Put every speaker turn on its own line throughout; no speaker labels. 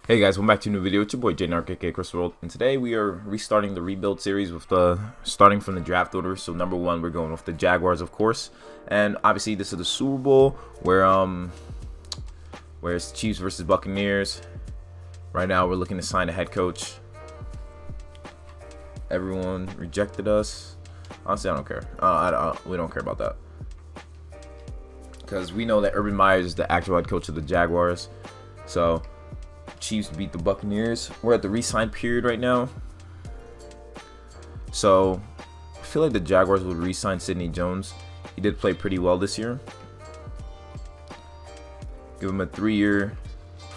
Hey guys, welcome back to a new video. It's your boy aka Chris World, and today we are restarting the rebuild series with starting from the draft order. So number one, we're going with the Jaguars, of course, and obviously this is the Super Bowl where it's Chiefs versus Buccaneers. Right now, we're looking to sign a head coach. Everyone rejected us. Honestly, I don't care. We don't care about that because we know that Urban Meyer is the actual head coach of the Jaguars. So Chiefs beat the Buccaneers. We're at the re-sign period right now. So I feel like the Jaguars would re-sign Sidney Jones. He did play pretty well this year. Give him a 3-year,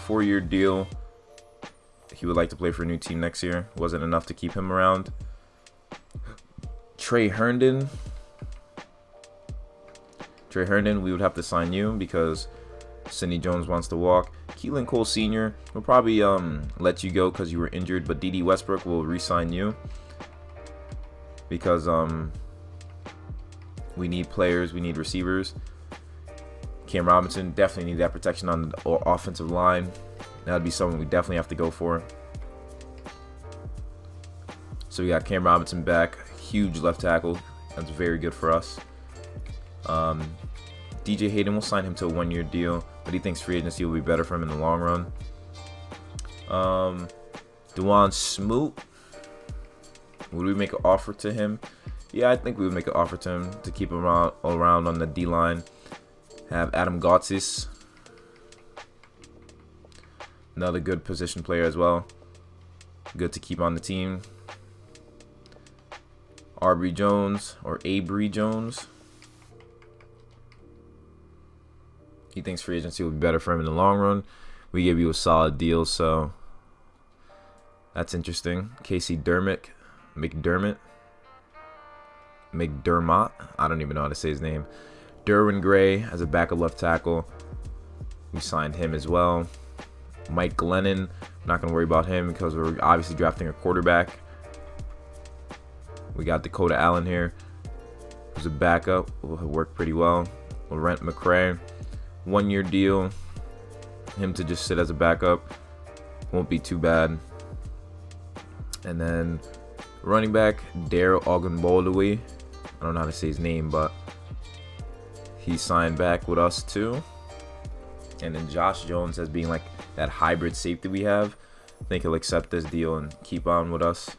4-year deal. He would like to play for a new team next year. Wasn't enough to keep him around. Trey Herndon, we would have to sign you because Sidney Jones wants to walk. Keelan Cole Sr. will probably let you go because you were injured, but D.D. Westbrook will re-sign you because we need players, we need receivers. Cam Robinson, definitely need that protection on the offensive line. That would be something we definitely have to go for. So we got Cam Robinson back, huge left tackle. That's very good for us. DJ Hayden will sign him to a 1-year deal, but he thinks free agency will be better for him in the long run. Dewan Smoot, would we make an offer to him? Yeah, I think we would make an offer to him to keep him around on the D-line. Have Adam Gotsis, another good position player as well. Good to keep on the team. Arbery Jones, or Avery Jones. He thinks free agency will be better for him in the long run. We gave you a solid deal, so that's interesting. Casey McDermott. I don't even know how to say his name. Derwin Gray as a backup left tackle. We signed him as well. Mike Glennon. I'm not going to worry about him because we're obviously drafting a quarterback. We got Dakota Allen here, who's a backup. Will work pretty well. Laurent McCray. 1-year deal. Him to just sit as a backup won't be too bad. And then running back Daryl Ogunbowale. I don't know how to say his name, but he signed back with us too. And then Josh Jones as being like that hybrid safety we have. I think he'll accept this deal and keep on with us.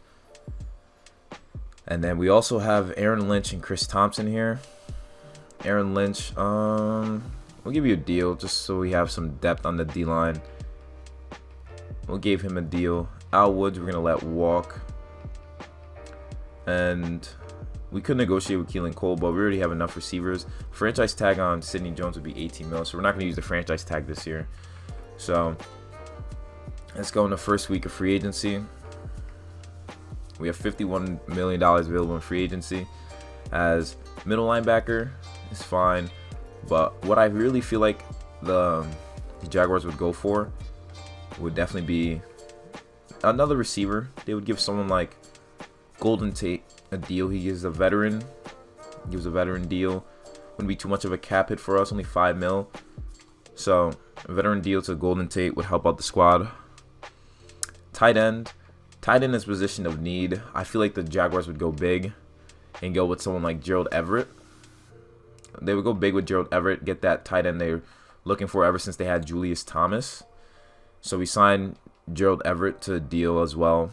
And then we also have Aaron Lynch and Chris Thompson here. Aaron Lynch, we'll give you a deal just so we have some depth on the D-line. We'll give him a deal. Al Woods, we're going to let walk. And we could negotiate with Keelan Cole, but we already have enough receivers. Franchise tag on Sidney Jones would be 18 mil, so we're not going to use the franchise tag this year. So let's go in the first week of free agency. We have $51 million available in free agency. As middle linebacker is fine. But what I really feel like the Jaguars would go for would definitely be another receiver. They would give someone like Golden Tate a deal. He gives a veteran deal. Wouldn't be too much of a cap hit for us, only 5 mil. So a veteran deal to Golden Tate would help out the squad. Tight end is position of need. I feel like the Jaguars would go big and go with someone like Gerald Everett. They would go big with Gerald Everett, get that tight end they're looking for ever since they had Julius Thomas. So we signed Gerald Everett to a deal as well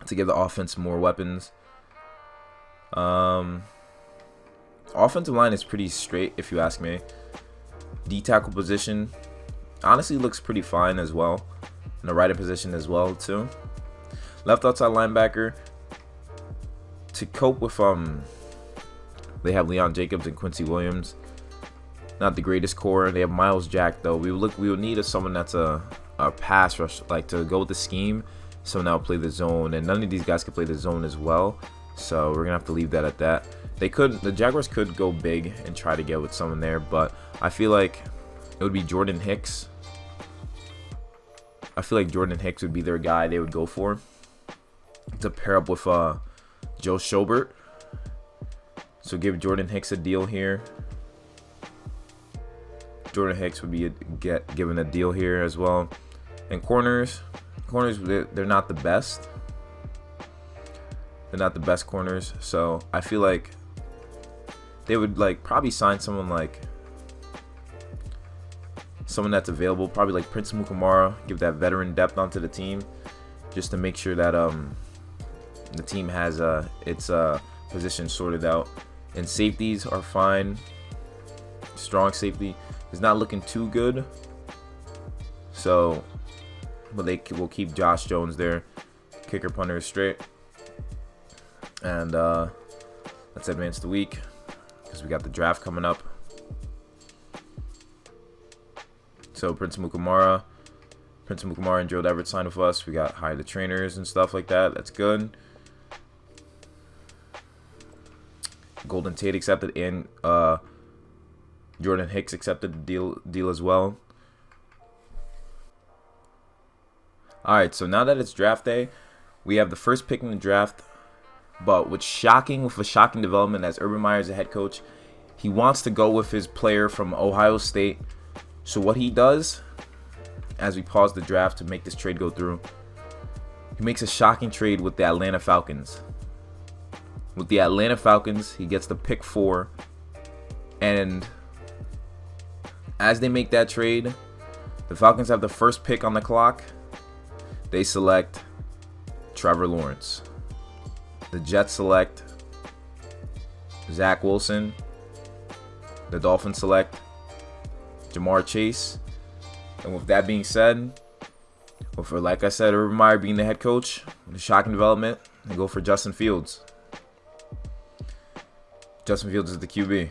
to give the offense more weapons. Offensive line is pretty straight, if you ask me. D-tackle position honestly looks pretty fine as well. And the right position as well, too. Left outside linebacker, to cope with they have Leon Jacobs and Quincy Williams. Not the greatest core. They have Miles Jack though. We would need someone that's a pass rush, like to go with the scheme. So now play the zone, and none of these guys can play the zone as well. So we're gonna have to leave that at that. The Jaguars could go big and try to get with someone there, but I feel like it would be Jordan Hicks. I feel like Jordan Hicks would be their guy they would go for to pair up with Joe Schobert. So give Jordan Hicks a deal here. Jordan Hicks would be given a deal here as well. And corners, they're not the best. They're not the best corners. So I feel like they would like probably sign someone that's available, probably like Prince Mukamara, give that veteran depth onto the team, just to make sure that the team has its position sorted out. And safeties are fine. Strong safety is not looking too good. So, but they will keep Josh Jones there. Kicker, punter is straight. And let's advance the week because we got the draft coming up. So Prince Mukamara and Gerald Everett signed with us. We got hire the trainers and stuff like that. That's good. Golden Tate accepted, and Jordan Hicks accepted the deal as well. Alright, so now that it's draft day, we have the first pick in the draft. But with a shocking development as Urban Meyer is the head coach, he wants to go with his player from Ohio State. So what he does, as we pause the draft to make this trade go through, he makes a shocking trade with the Atlanta Falcons. With the Atlanta Falcons, he gets the pick 4. And as they make that trade, the Falcons have the first pick on the clock. They select Trevor Lawrence. The Jets select Zach Wilson. The Dolphins select Jamar Chase. And with that being said, like I said, Urban Meyer being the head coach, the shocking development, they go for Justin Fields. Justin Fields is the QB.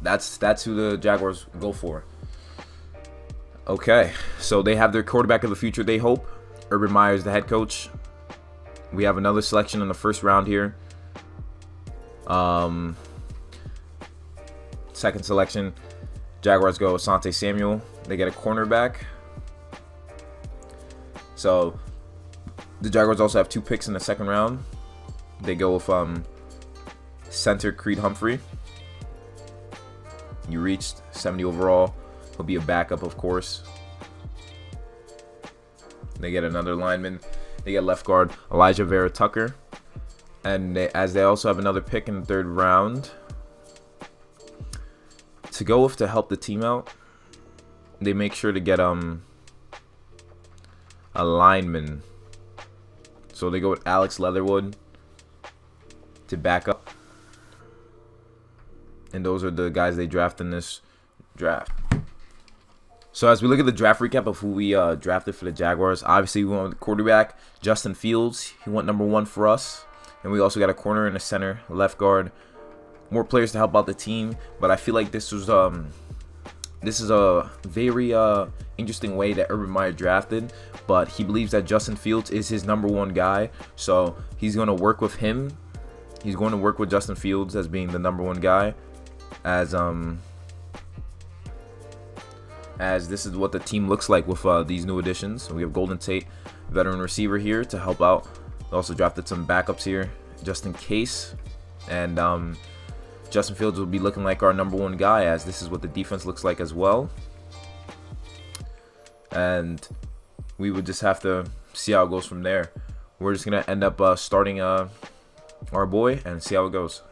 That's who the Jaguars go for. Okay, so they have their quarterback of the future, they hope. Urban Meyer is the head coach. We have another selection in the first round here. Second selection, Jaguars go Asante Samuel. They get a cornerback. So the Jaguars also have 2 picks in the second round. They go with center Creed Humphrey. You reached 70 overall. He'll be a backup, of course. They get another lineman. They get left guard Elijah Vera Tucker. And they also have another pick in the third round to go with to help the team out. They make sure to get a lineman. So they go with Alex Leatherwood to back up. And those are the guys they draft in this draft. So as we look at the draft recap of who we drafted for the Jaguars, obviously we went with the quarterback, Justin Fields. He went number 1 for us. And we also got a corner and a center, left guard. More players to help out the team. But I feel like this is a very interesting way that Urban Meyer drafted. But he believes that Justin Fields is his number 1 guy. So he's going to work with him. He's going to work with Justin Fields as being the number 1 guy. As this is what the team looks like with these new additions. So we have Golden Tate, veteran receiver here to help out. We also drafted some backups here just in case. And Justin Fields will be looking like our number 1 guy, as this is what the defense looks like as well. And we would just have to see how it goes from there. We're just going to end up starting our boy and see how it goes.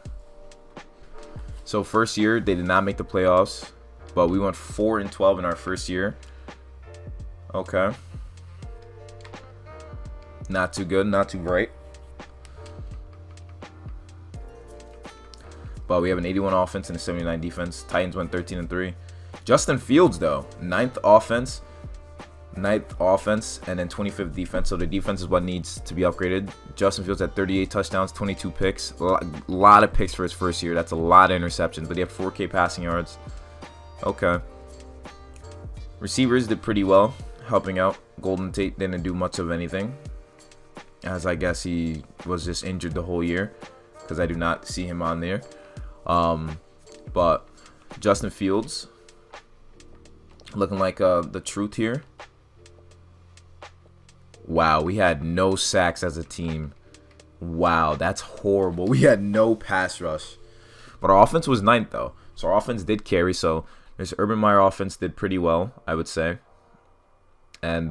So first year, they did not make the playoffs, but we went 4-12 in our first year. Okay. Not too good, not too great. But we have an 81 offense and a 79 defense. Titans went 13-3. Justin Fields, though, 9th offense, and then 25th defense. So the defense is what needs to be upgraded. Justin Fields had 38 touchdowns, 22 picks. A lot of picks for his first year. That's a lot of interceptions, but he had 4K passing yards. Okay. Receivers did pretty well, helping out. Golden Tate didn't do much of anything, as I guess he was just injured the whole year, because I do not see him on there. But Justin Fields looking like the truth here. Wow, we had no sacks as a team. Wow, that's horrible. We had no pass rush. But our offense was 9th, though. So our offense did carry. So this Urban Meyer offense did pretty well, I would say. And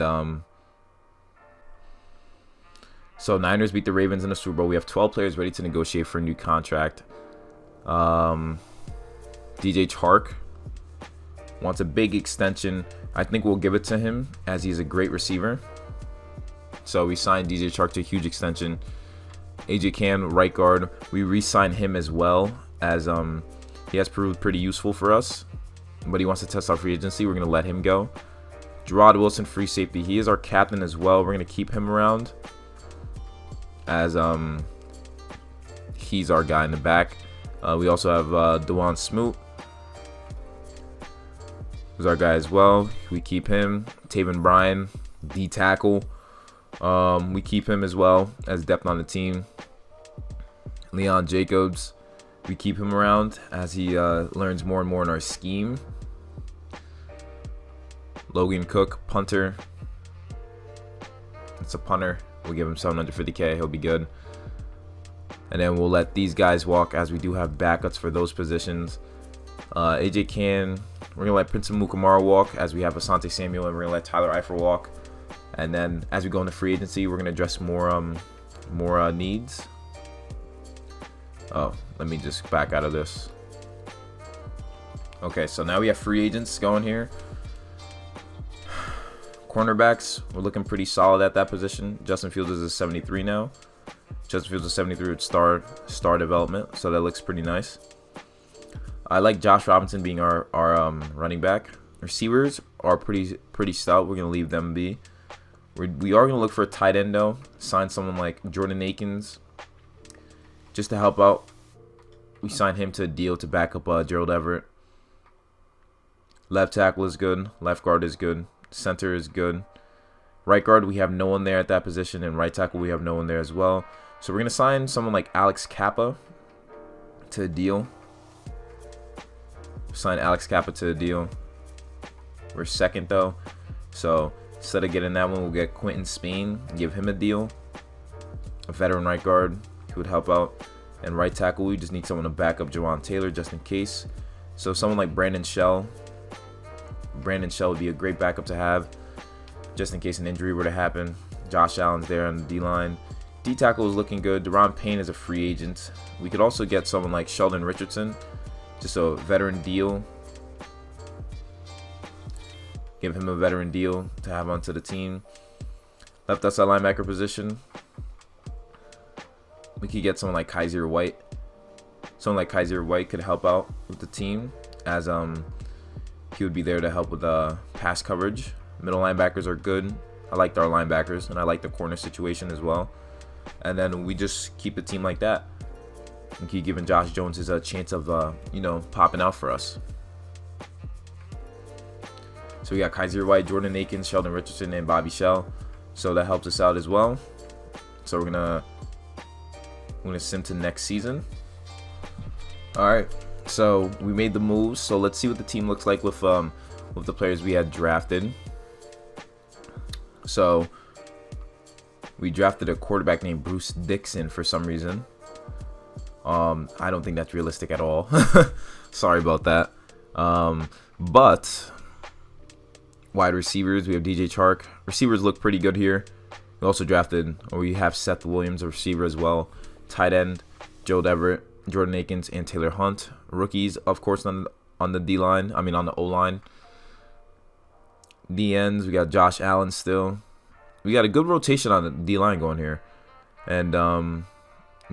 so Niners beat the Ravens in the Super Bowl. We have 12 players ready to negotiate for a new contract. DJ Chark wants a big extension. I think we'll give it to him as he's a great receiver. So we signed DJ Chark to a huge extension. AJ Can, right guard. We re-signed him as well, as he has proved pretty useful for us. But he wants to test our free agency. We're going to let him go. Gerard Wilson, free safety. He is our captain as well. We're going to keep him around, as he's our guy in the back. We also have Dewan Smoot, who's our guy as well. We keep him. Taven Bryan, D tackle. We keep him as well as depth on the team. Leon Jacobs, we keep him around as he learns more and more in our scheme. Logan Cook, punter. It's a punter. We'll give him $750K. He'll be good. And then we'll let these guys walk, as we do have backups for those positions. AJ Can, we're going to let Prince Mukamara walk, as we have Asante Samuel, and we're going to let Tyler Eifert walk. And then as we go into free agency, we're going to address more needs. Oh, let me just back out of this. Okay, so now we have free agents going here. Cornerbacks, we're looking pretty solid at that position. Justin Fields is a 73 now. Justin Fields is 73 with star development, so that looks pretty nice. I like Josh Robinson being our running back. Receivers are pretty stout. We're gonna leave them be. We are gonna look for a tight end though. Sign someone like Jordan Akins just to help out. We signed him to a deal to back up Gerald Everett. Left tackle is good. Left guard is good. Center is good. Right guard, we have no one there at that position, and right tackle, we have no one there as well. So we're gonna sign someone like Alex Kappa to a deal. Sign Alex Kappa to a deal. We're second though, so instead of getting that one, we'll get Quentin Spain, give him a deal. A veteran right guard who would help out. And right tackle, we just need someone to back up Jawan Taylor just in case. So someone like Brandon Shell. Brandon Shell would be a great backup to have just in case an injury were to happen. Josh Allen's there on the D-line. D-tackle is looking good. Deron Payne is a free agent. We could also get someone like Sheldon Richardson, just a veteran deal. Give him a veteran deal to have onto the team. Left outside linebacker position, we could get someone like Kaiser White. Someone like Kaiser White could help out with the team, as he would be there to help with pass coverage. Middle linebackers are good. I liked our linebackers, and I like the corner situation as well. And then we just keep the team like that and keep giving Josh Jones his chance of popping out for us. So we got Kaiser White, Jordan Akins, Sheldon Richardson, and Bobby Shell. So that helps us out as well. So we're gonna sim to next season. All right. So we made the moves. So let's see what the team looks like with the players we had drafted. So we drafted a quarterback named Bruce Dixon for some reason. I don't think that's realistic at all. Sorry about that. But wide receivers, we have DJ Chark. Receivers look pretty good here. We also drafted, or we have Seth Williams, a receiver as well. Tight end, Gerald Everett, Jordan Akins, and Taylor Hunt. Rookies, of course, on the D-line. I mean, on the O-line. D ends, we got Josh Allen still. We got a good rotation on the D-line going here. And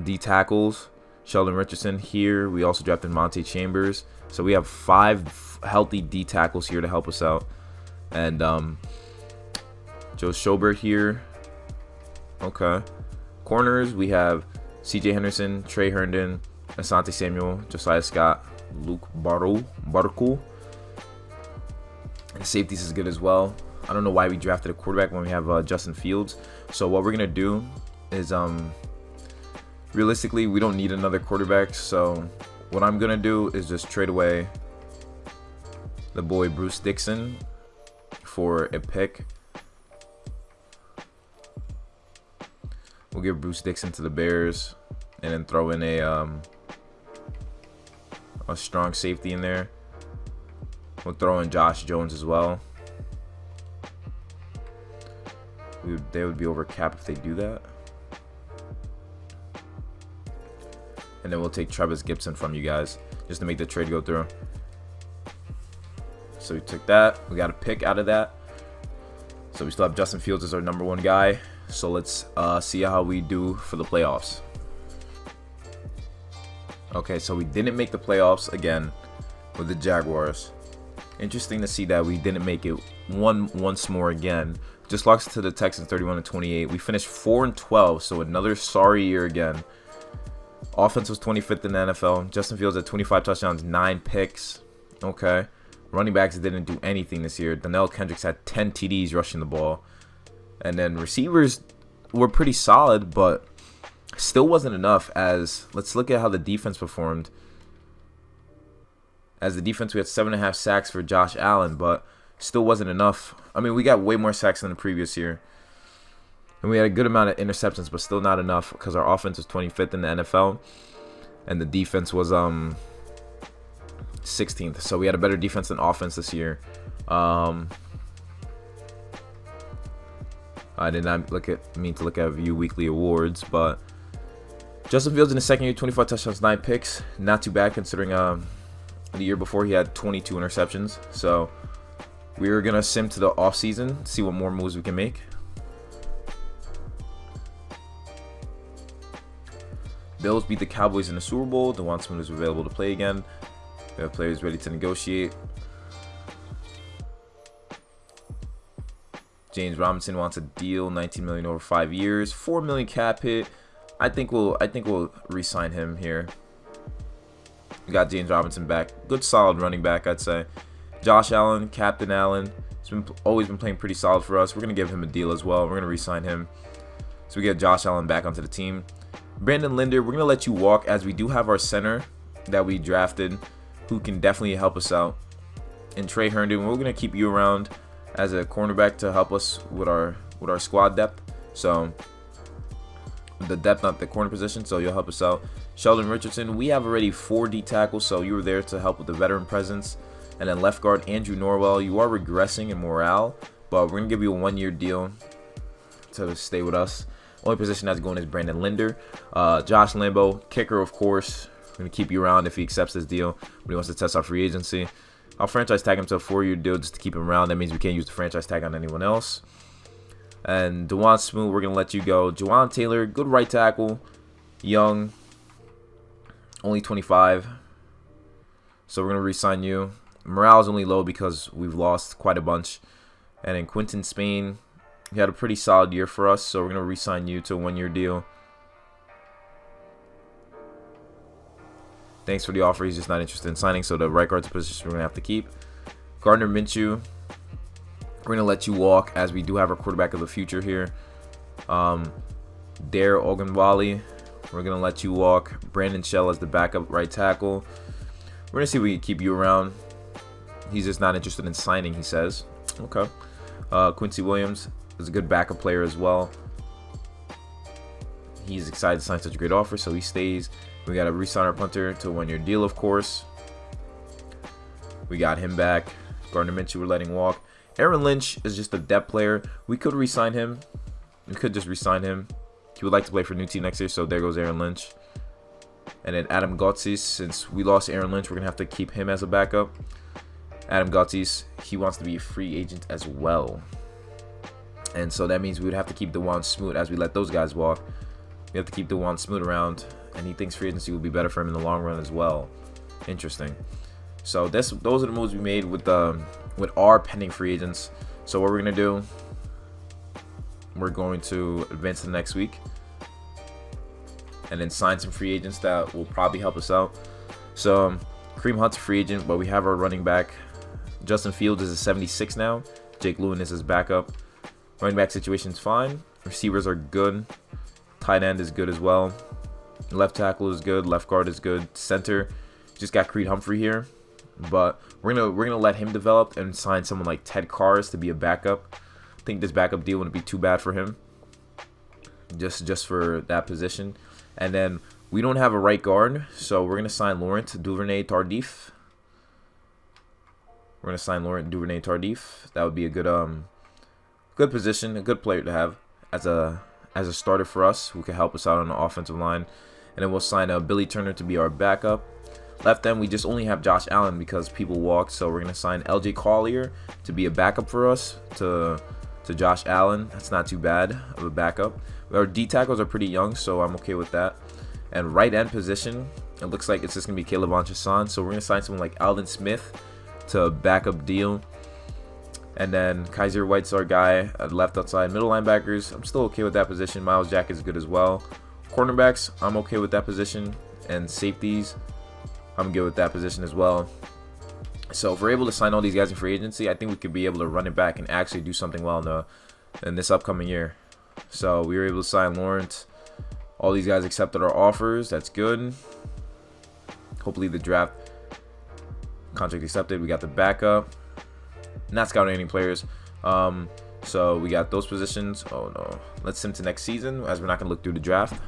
D tackles, Sheldon Richardson here. We also drafted Monte Chambers. So we have 5 healthy D tackles here to help us out. And Joe Schobert here. Okay. Corners, we have CJ Henderson, Trey Herndon, Asante Samuel, Josiah Scott, Luke Barku. And safeties is good as well. I don't know why we drafted a quarterback when we have Justin Fields. So what we're going to do is, realistically, we don't need another quarterback. So what I'm going to do is just trade away the boy Bruce Dixon for a pick. We'll give Bruce Dixon to the Bears and then throw in a strong safety in there. We'll throw in Josh Jones as well. They would be over cap if they do that. And then we'll take Travis Gibson from you guys just to make the trade go through. So we took that. We got a pick out of that. So we still have Justin Fields as our #1 guy. So let's see how we do for the playoffs. Okay, so we didn't make the playoffs again with the Jaguars. Interesting to see that we didn't make it once more again. Just lost to the Texans 31-28. We finished 4-12, so another sorry year again. Offense was 25th in the NFL. Justin Fields had 25 touchdowns, 9 picks. Okay. Running backs didn't do anything this year. Donnell Kendricks had 10 TDs rushing the ball. And then receivers were pretty solid, but still wasn't enough. As let's look at how the defense performed. As the defense, we had 7.5 sacks for Josh Allen, but still wasn't enough. I mean, we got way more sacks than the previous year. And we had a good amount of interceptions, but still not enough because our offense was 25th in the NFL. And the defense was 16th. So we had a better defense than offense this year. I did not mean to look at View Weekly Awards, but Justin Fields in his second year, 25 touchdowns, 9 picks. Not too bad considering the year before he had 22 interceptions. So we were going to sim to the offseason, see what more moves we can make. Bills beat the Cowboys in the Super Bowl. DeJuan Smith is available to play again. We have players ready to negotiate. James Robinson wants a deal, $19 million over 5 years, $4 million cap hit. I think we'll re-sign him here. We got James Robinson back, good solid running back, I'd say. Josh Allen, Captain Allen, he's always been playing pretty solid for us. We're gonna give him a deal as well. We're gonna re-sign him, so we get Josh Allen back onto the team. Brandon Linder, we're gonna let you walk as we do have our center that we drafted, who can definitely help us out. And Trey Herndon, we're gonna keep you around as a cornerback to help us with our squad depth. So the depth, not the corner position, so you'll help us out. Sheldon Richardson, we have already 4 D tackles, so you were there to help with the veteran presence. And then left guard Andrew Norwell, you are regressing in morale, but we're gonna give you a 1-year deal to stay with us. Only position that's going is Brandon Linder. Josh Lambo, kicker, of course. We're going to keep you around if he accepts this deal, but he wants to test our free agency. I'll franchise tag him to a 4-year deal just to keep him around. That means we can't use the franchise tag on anyone else. And DeJuan Smith, we're going to let you go. Jawan Taylor, good right tackle. Young, only 25. So we're going to re-sign you. Morale is only low because we've lost quite a bunch. And then Quinton Spain, he had a pretty solid year for us, so we're going to re-sign you to a 1-year deal. Thanks for the offer. He's just not interested in signing, so the right guard's position we're going to have to keep. Gardner Minshew, we're going to let you walk as we do have our quarterback of the future here. Dare Ogunbowale, we're going to let you walk. Brandon Shell as the backup right tackle. We're going to see if we can keep you around. He's just not interested in signing, he says. Okay. Quincy Williams is a good backup player as well. He's excited to sign such a great offer, so he stays. We got to re-sign our punter to a 1-year deal, of course. We got him back. Gardner Minshew we're letting walk. Aaron Lynch is just a depth player. We could re-sign him. We could just re-sign him. He would like to play for a new team next year, so there goes Aaron Lynch. And then Adam Gotsis, since we lost Aaron Lynch, we're going to have to keep him as a backup. Adam Gotsis, he wants to be a free agent as well. And so that means we would have to keep DeJuan Smoot as we let those guys walk. We have to keep DeJuan Smoot around, and he thinks free agency will be better for him in the long run as well. Interesting. So those are the moves we made with our pending free agents. So what we're going to do, we're going to advance to the next week and then sign some free agents that will probably help us out. So Kareem Hunt's a free agent, but we have our running back. Justin Fields is a 76 now. Jake Lewin is his backup. Running back situation's fine. Receivers are good. Tight end is good as well. Left tackle is good. Left guard is good. Center, just got Creed Humphrey here, but we're gonna let him develop and sign someone like Ted Karras to be a backup. I think this backup deal wouldn't be too bad for him, just for that position. And then we don't have a right guard, so we're gonna sign Laurent Duvernay-Tardif. We're gonna sign Laurent Duvernay-Tardif. That would be a good Good position, a good player to have as a starter for us who can help us out on the offensive line. And then we'll sign Billy Turner to be our backup. Left end, we just only have Josh Allen because people walked, so we're going to sign LJ Collier to be a backup for us to Josh Allen. That's not too bad of a backup. Our D tackles are pretty young, so I'm okay with that. And right end position, it looks like it's just going to be Caleb Anchasan, so we're going to sign someone like Alden Smith to backup deal. And then Kaiser White's our guy at left outside. Middle linebackers, I'm still okay with that position. Miles Jack is good as well. Cornerbacks, I'm okay with that position. And safeties, I'm good with that position as well. So if we're able to sign all these guys in free agency, I think we could be able to run it back and actually do something well in this upcoming year. So we were able to sign Lawrence. All these guys accepted our offers. That's good. Hopefully the draft contract accepted. We got the backup. Not scouting any players. So we got those positions. Oh no. Let's sim to next season as we're not going to look through the draft.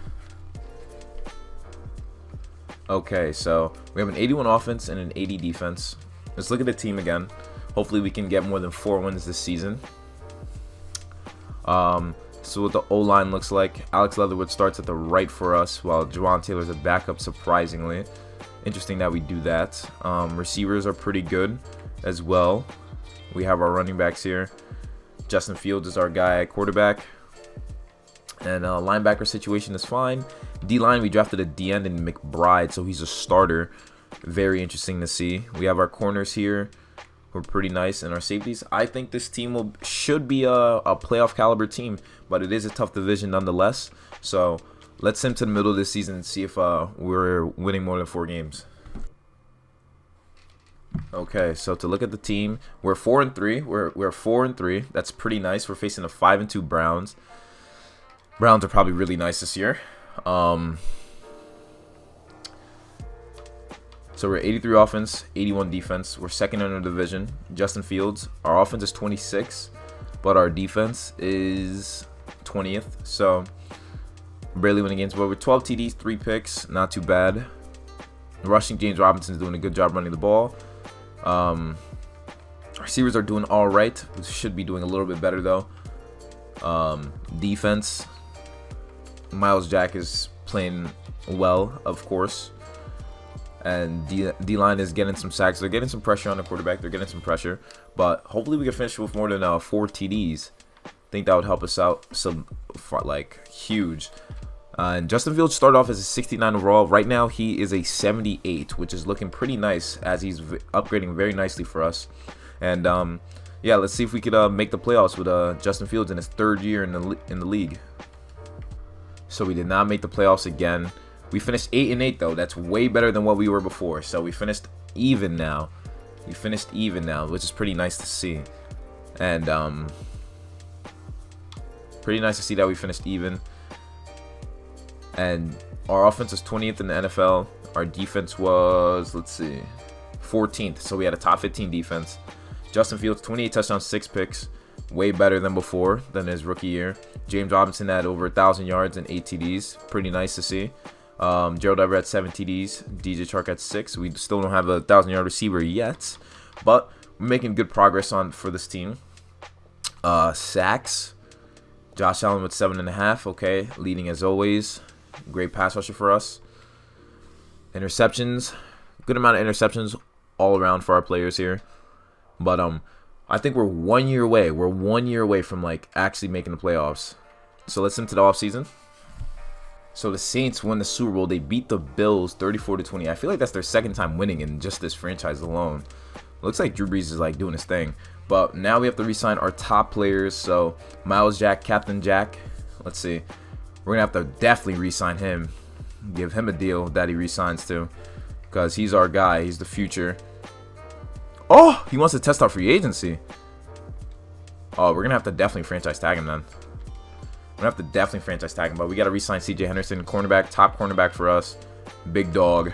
Okay, so we have an 81 offense and an 80 defense. Let's look at the team again. Hopefully we can get more than 4 wins this season. So what the O-line looks like. Alex Leatherwood starts at the right for us, while Juwan Taylor's a backup, surprisingly. Interesting that we do that. Receivers are pretty good as well. We have our running backs here. Justin Fields is our guy at quarterback. And linebacker situation is fine. D-line, we drafted a D-end in McBride, so he's a starter. Very interesting to see. We have our corners here. We're pretty nice. And our safeties, I think this team should be a playoff caliber team, but it is a tough division nonetheless. So let's sim to the middle of this season and see if we're winning more than 4 games. Okay, so to look at the team, we're 4-3. We're 4-3. That's pretty nice. We're facing a 5-2 Browns. Browns are probably really nice this year. So we're 83 offense, 81 defense. We're second in our division. Justin Fields, our offense is 26, but our defense is 20th. So barely winning games, but with 12 TDs, 3 picks, not too bad. Rushing, James Robinson's doing a good job running the ball. Receivers are doing all right. We should be doing a little bit better though. Defense, Miles Jack is playing well, of course. And D-line is getting some sacks. They're getting some pressure on the quarterback. They're getting some pressure. But hopefully we can finish with more than 4 TDs. I think that would help us out huge. And Justin Fields started off as a 69 overall. Right now he is a 78, which is looking pretty nice as he's upgrading very nicely for us. And yeah, let's see if we could make the playoffs with Justin Fields in his 3rd year in the league. So we did not make the playoffs again. We finished 8-8 though. That's way better than what we were before. So we finished even now. Which is pretty nice to see. And pretty nice to see that we finished even. And our offense is 20th in the NFL. Our defense was, 14th. So we had a top 15 defense. Justin Fields, 28 touchdowns, 6 picks. Way better than before, than his rookie year. James Robinson had over 1,000 yards and 8 TDs. Pretty nice to see. Gerald Everett had 7 TDs. DJ Chark had 6. We still don't have a 1,000-yard receiver yet, but we're making good progress for this team. Sacks. Josh Allen with 7.5. Okay, leading as always. Great pass rusher for us. Interceptions. Good amount of interceptions all around for our players here. But I think we're 1 year away. We're 1 year away from actually making the playoffs. So let's into the offseason. So the Saints won the Super Bowl. They beat the Bills 34-20. I feel like that's their 2nd time winning in just this franchise alone. Looks like Drew Brees is doing his thing. But now we have to re-sign our top players. So Miles Jack, Captain Jack. Let's see. We're going to have to definitely re-sign him. Give him a deal that he re-signs to. Because he's our guy. He's the future. Oh, he wants to test our free agency. Oh, we're going to have to definitely franchise tag him then. We're going to have to definitely franchise tag him. But we got to re-sign CJ Henderson. Cornerback. Top cornerback for us. Big dog.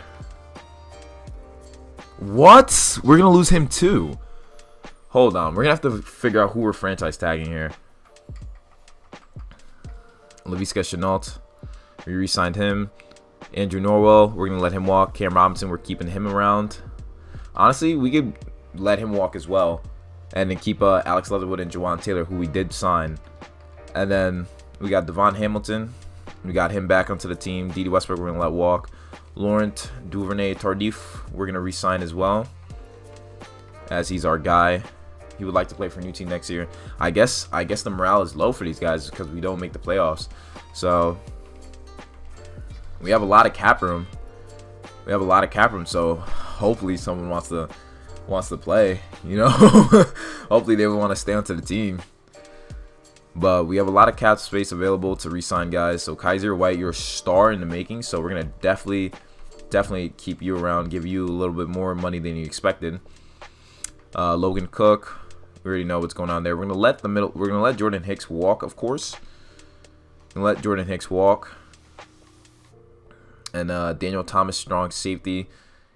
What? We're going to lose him too. Hold on. We're going to have to figure out who we're franchise tagging here. Laviska Shenault. We re-signed him. Andrew Norwell. We're going to let him walk. Cam Robinson. We're keeping him around. Honestly, we could let him walk as well. and then keep Alex Leatherwood and Jawan Taylor, who we did sign. And then we got Devon Hamilton. We got him back onto the team. Dede Westbrook, we're going to let walk. Laurent Duvernay-Tardif, we're going to re-sign as well, as he's our guy. He would like to play for a new team next year. I guess the morale is low for these guys because we don't make the playoffs. So we have a lot of cap room. So hopefully someone wants to play, you know. Hopefully they would want to stay onto the team. But we have a lot of cap space available to re-sign guys. So Kaiser White, you're a star in the making. So we're gonna definitely keep you around, give you a little bit more money than you expected. Logan Cook, we already know what's going on there. We're gonna let Jordan Hicks walk, of course. And Daniel Thomas, strong safety.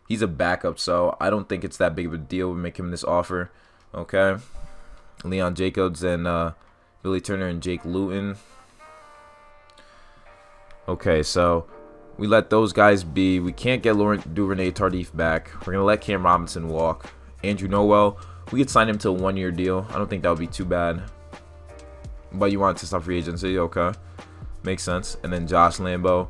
He's a backup, so I don't think it's that big of a deal. We make him this offer, okay? Leon Jacobs and Billy Turner and Jake Luton. Okay, so we let those guys be. We can't get Laurent Duvernay-Tardif back. We're gonna let Cam Robinson walk. Andrew Noel, we could sign him to a 1-year deal. I don't think that would be too bad. But you want to test out free agency, okay? Makes sense. And then Josh Lambo,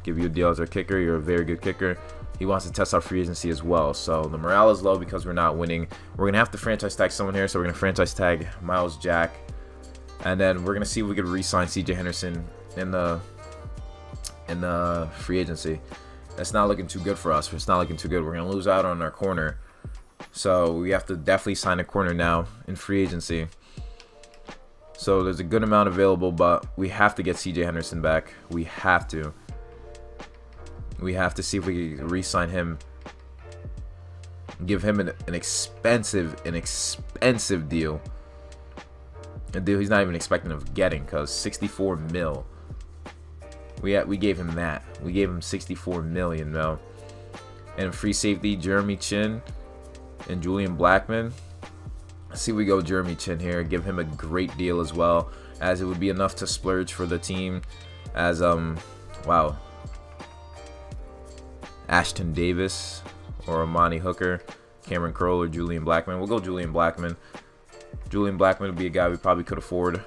give you a deal as our kicker. You're a very good kicker. He wants to test our free agency as well. So the morale is low because we're not winning. We're gonna have to franchise tag someone here. So we're gonna franchise tag Miles Jack, and then we're gonna see if we could re-sign CJ Henderson in the free agency. That's not looking too good for us. It's not looking too good. We're gonna lose out on our corner. So we have to definitely sign a corner now in free agency. So there's a good amount available, but we have to get CJ Henderson back. We have to see if we can re-sign him. Give him an expensive deal. A deal he's not even expecting of getting, because 64 mil. We gave him that. We gave him 64 million, though. And free safety, Jeremy Chin and Julian Blackman. Let's see if we go Jeremy Chin here. Give him a great deal as well, as it would be enough to splurge for the team. As wow, Ashton Davis or Amani Hooker, Cameron Kroll or Julian Blackman. We'll go Julian Blackman. Julian Blackman would be a guy we probably could afford.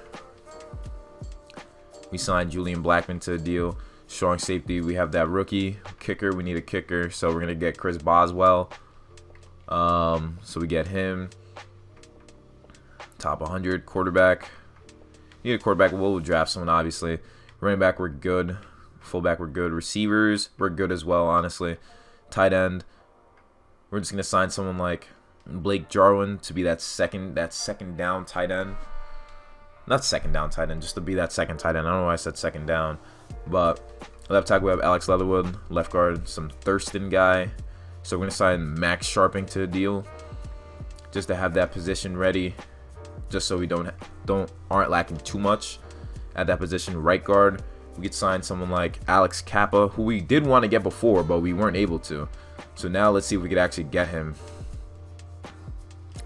We signed Julian Blackman to a deal. Strong safety, we have that rookie. Kicker, we need a kicker, so we're going to get Chris Boswell. So we get him. Top 100. Quarterback, need a quarterback. We'll draft someone, obviously. Running back, we're good. Fullback, we're good. Receivers, we're good as well, honestly. Tight end, we're just going to sign someone like Blake Jarwin to be that second down tight end. Not second down tight end, just to be that second tight end. I don't know why I said second down. But left tackle, we have Alex Leatherwood. Left guard, some Thurston guy. So we're going to sign Max Sharping to a deal, just to have that position ready, just so we aren't lacking too much at that position. Right guard, we could sign someone like Alex Kappa, who we did want to get before, but we weren't able to. So now let's see if we could actually get him.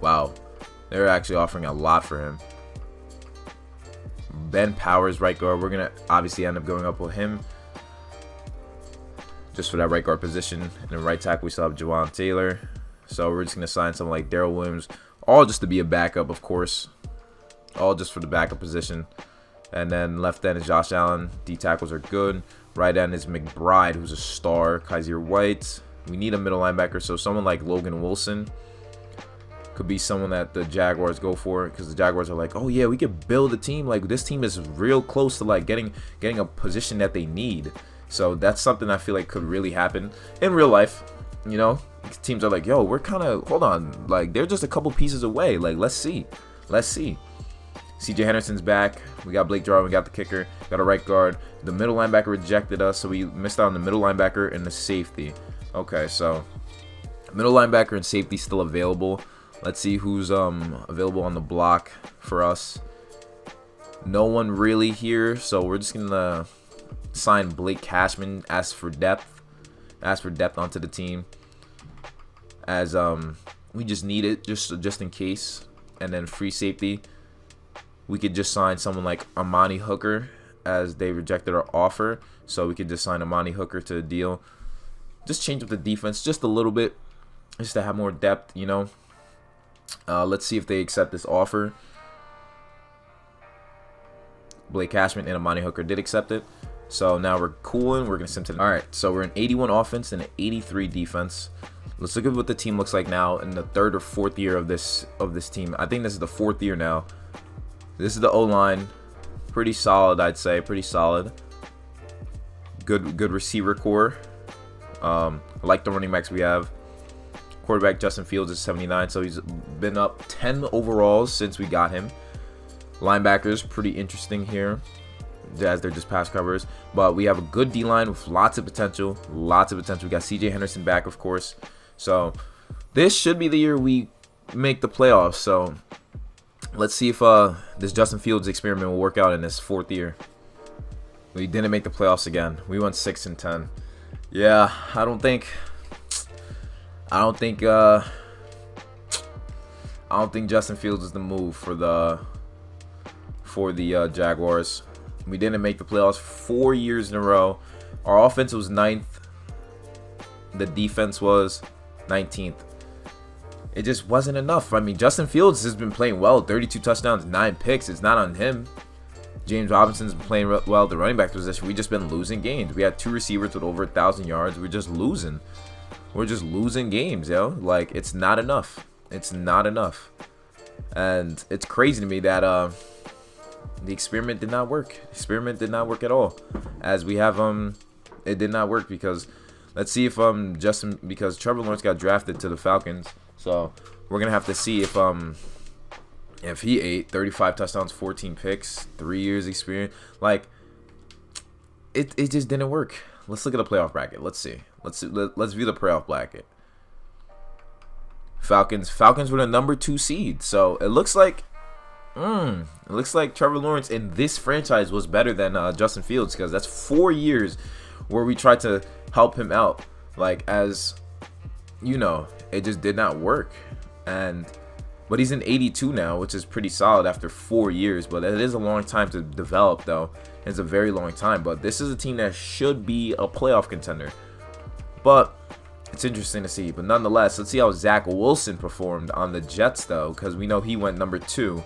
Wow, they're actually offering a lot for him. Ben Powers, right guard. We're going to obviously end up going up with him just for that right guard position. And then right tackle, we still have Jawan Taylor. So we're just going to sign someone like Daryl Williams, all just to be a backup, of course. All just for the backup position. And then left end is Josh Allen. D tackles are good. Right end is McBride, who's a star. Kaiser White. We need a middle linebacker, so someone like Logan Wilson could be someone that the Jaguars go for, because the Jaguars are like, oh yeah, we could build a team. Like, this team is real close to like getting a position that they need. So that's something I feel like could really happen in real life. You know, teams are like, yo, we're kind of, hold on, like they're just a couple pieces away. Like, let's see. CJ Henderson's back. We got Blake Jarwin. We got the kicker. Got a right guard. The middle linebacker rejected us, so we missed out on the middle linebacker and the safety. Okay, so middle linebacker and safety still available. Let's see who's available on the block for us. No one really here, so we're just gonna sign Blake Cashman. Ask for depth onto the team, as we just need it just in case. And then free safety, we could just sign someone like Amani Hooker, as they rejected our offer, so we could just sign Amani Hooker to a deal. Just change up the defense just a little bit, just to have more depth, you know. Let's see if they accept this offer. Blake Cashman and Amani Hooker did accept it. So now we're cooling. We're going to send to the... All right, so we're an 81 offense and an 83 defense. Let's look at what the team looks like now in the 3rd or 4th year of this team. I think this is the 4th year now. This is the O-line. Pretty solid, I'd say. Pretty solid. Good receiver core. I like the running backs we have. Quarterback Justin Fields is 79, so he's been up 10 overalls since we got him. Linebackers, pretty interesting here, as they're just pass covers. But we have a good D-line with lots of potential. Lots of potential. We got C.J. Henderson back, of course. So this should be the year we make the playoffs. So let's see if this Justin Fields experiment will work out in this 4th year. We didn't make the playoffs again. We went 6-10. Yeah, I don't think Justin Fields is the move for the Jaguars. We didn't make the playoffs 4 years in a row. Our offense was 9th. The defense was 19th. It just wasn't enough. I mean, Justin Fields has been playing well. 32 touchdowns, 9 picks. It's not on him. James Robinson's been playing well at the running back position. We just been losing games. We had 2 receivers with over 1,000 yards. We're just losing. We're just losing games, yo. Like, it's not enough. It's not enough. And it's crazy to me that the experiment did not work. Experiment did not work at all. As we have it did not work because let's see if because Trevor Lawrence got drafted to the Falcons. So we're gonna have to see if he ate 35 touchdowns, 14 picks, 3 years experience. Like it just didn't work. Let's look at the playoff bracket. Let's see. Let's view the playoff bracket. Falcons were the number 2 seed. So it looks like Trevor Lawrence in this franchise was better than Justin Fields, because that's 4 years where we tried to help him out. Like, as you know, it just did not work. But he's in 82 now, which is pretty solid after 4 years. But it is a long time to develop, though. It's a very long time. But this is a team that should be a playoff contender. But it's interesting to see. But nonetheless, let's see how Zach Wilson performed on the Jets, though, because we know he went number 2.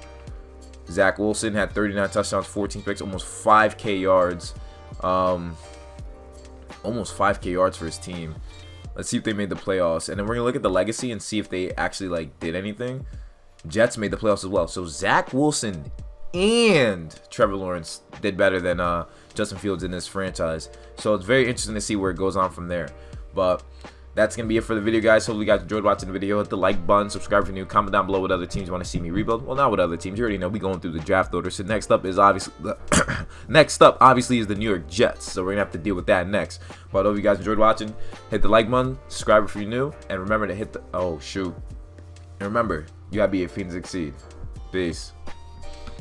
Zach Wilson had 39 touchdowns, 14 picks, almost 5K yards. Almost 5K yards for his team. Let's see if they made the playoffs. And then we're going to look at the legacy and see if they actually, did anything. Jets made the playoffs as well. So Zach Wilson and Trevor Lawrence did better than Justin Fields in this franchise. So it's very interesting to see where it goes on from there. But that's going to be it for the video, guys. Hopefully you guys enjoyed watching the video. Hit the like button, subscribe if you're new, comment down below what other teams you want to see me rebuild. Well, not what other teams. You already know we going through the draft order. So next up is obviously is the New York Jets. So we're going to have to deal with that next. But I hope you guys enjoyed watching. Hit the like button, subscribe if you're new, and remember to hit the... Oh, shoot. And remember, you got to be a fiend to succeed. Peace.